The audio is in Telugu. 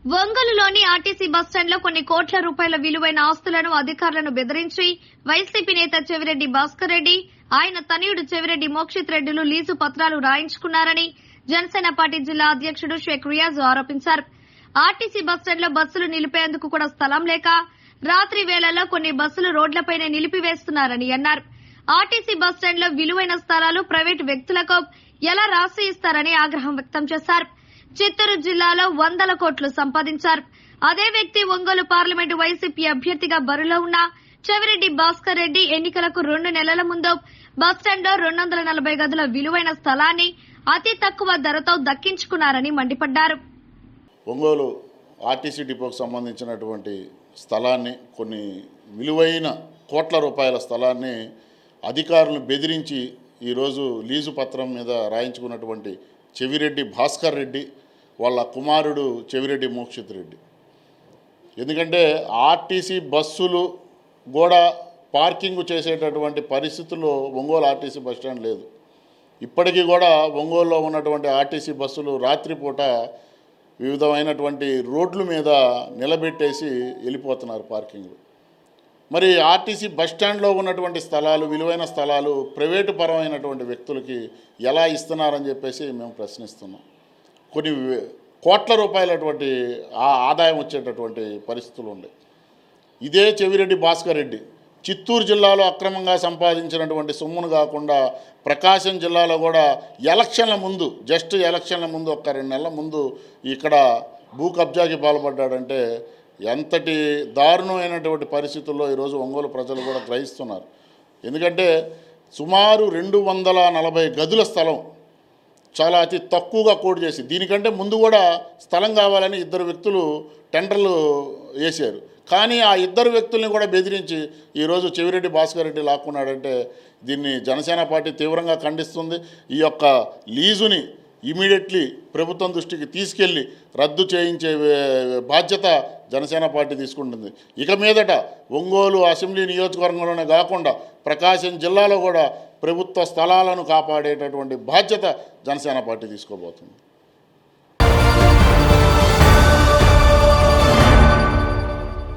ఒంగోలులోని ఆర్టీసీ బస్టాండ్లో కొన్ని కోట్ల రూపాయల విలువైన ఆస్తులను అధికారులను బెదిరించి వైసీపీ నేత చెవిరెడ్డి భాస్కర్ రెడ్డి, ఆయన తనయుడు చెవిరెడ్డి మోక్షిత్ రెడ్డిలు లీజు పత్రాలు రాయించుకున్నారని జనసేన పార్టీ జిల్లా అధ్యక్షుడు షేక్ రియాజ్ ఆరోపించారు. ఆర్టీసీ బస్టాండ్లో బస్సులు నిలిపేందుకు కూడా స్థలం లేక రాత్రి వేళల్లో కొన్ని బస్సులు రోడ్లపైనే నిలిపివేస్తున్నారని అన్నారు. ఆర్టీసీ బస్టాండ్లో విలువైన స్థలాలు ప్రైవేటు వ్యక్తులకు ఎలా రాసి ఇస్తారని ఆగ్రహం వ్యక్తం చేశారు. చిత్తూరు జిల్లాలో 100 కోట్లు సంపాదించారు. అదే వ్యక్తి ఒంగోలు పార్లమెంటు వైసీపీ అభ్యర్థిగా బరిలో ఉన్న చెవిరెడ్డి భాస్కర్ రెడ్డి ఎన్నికలకు 2 నెలల ముందు బస్టాండ్లో 240 గదుల విలువైన స్థలాన్ని అతి తక్కువ ధరతో దక్కించుకున్నారని మండిపడ్డారు. ఒంగోలు ఆర్టీసీ డిపోకు సంబంధించినటువంటి స్థలాన్ని, కొన్ని విలువైన కోట్ల రూపాయల స్థలాన్ని అధికారులను బెదిరించి ఈరోజు లీజు పత్రం మీద రాయించుకున్నటువంటి చెవిరెడ్డి భాస్కర్ రెడ్డి, వాళ్ళ కుమారుడు చెవిరెడ్డి మోక్షిత్ రెడ్డి. ఎందుకంటే ఆర్టీసీ బస్సులు కూడా పార్కింగ్ చేసేటటువంటి పరిస్థితుల్లో ఒంగోలు ఆర్టీసీ బస్టాండ్ లేదు. ఇప్పటికీ కూడా ఒంగోలులో ఉన్నటువంటి ఆర్టీసీ బస్సులు రాత్రిపూట వివిధమైనటువంటి రోడ్ల మీద నిలబెట్టేసి వెళ్ళిపోతున్నారు పార్కింగ్లు. మరి ఆర్టీసీ బస్టాండ్లో ఉన్నటువంటి స్థలాలు, విలువైన స్థలాలు ప్రైవేటు పరమైనటువంటి వ్యక్తులకి ఎలా ఇస్తున్నారని చెప్పేసి మేము ప్రశ్నిస్తున్నాం. కొన్ని కోట్ల రూపాయలటువంటి ఆదాయం వచ్చేటటువంటి పరిస్థితులు ఉన్నాయి. ఇదే చెవిరెడ్డి భాస్కర్ రెడ్డి చిత్తూరు జిల్లాలో అక్రమంగా సంపాదించినటువంటి సొమ్మును కాకుండా ప్రకాశం జిల్లాలో కూడా ఎలక్షన్ల ముందు, జస్ట్ ఎలక్షన్ల ముందు 2 నెలల ముందు ఇక్కడ భూ కబ్జాకి పాల్పడ్డాడంటే ఎంతటి దారుణమైనటువంటి పరిస్థితుల్లో ఈరోజు ఒంగోలు ప్రజలు కూడా గ్రహిస్తున్నారు. ఎందుకంటే సుమారు 240 గదుల స్థలం చాలా అతి తక్కువగా కోట్ చేసి, దీనికంటే ముందు కూడా స్థలం కావాలని 2 వ్యక్తులు టెండర్లు వేశారు. కానీ ఆ 2 వ్యక్తుల్ని కూడా బెదిరించి ఈరోజు చెవిరెడ్డి భాస్కర్ రెడ్డి లాక్కున్నాడంటే దీన్ని జనసేన పార్టీ తీవ్రంగా ఖండిస్తుంది. ఈ యొక్క లీజుని ఇమీడియట్లీ ప్రభుత్వం దృష్టికి తీసుకెళ్లి రద్దు చేయించే బాధ్యత జనసేన పార్టీ తీసుకుంటుంది. ఇక మీదట ఒంగోలు అసెంబ్లీ నియోజకవర్గంలోనే కాకుండా ప్రకాశం జిల్లాలో కూడా ప్రభుత్వ స్థలాలను కాపాడేటటువంటి బాధ్యత జనసేన పార్టీ తీసుకోబోతుంది.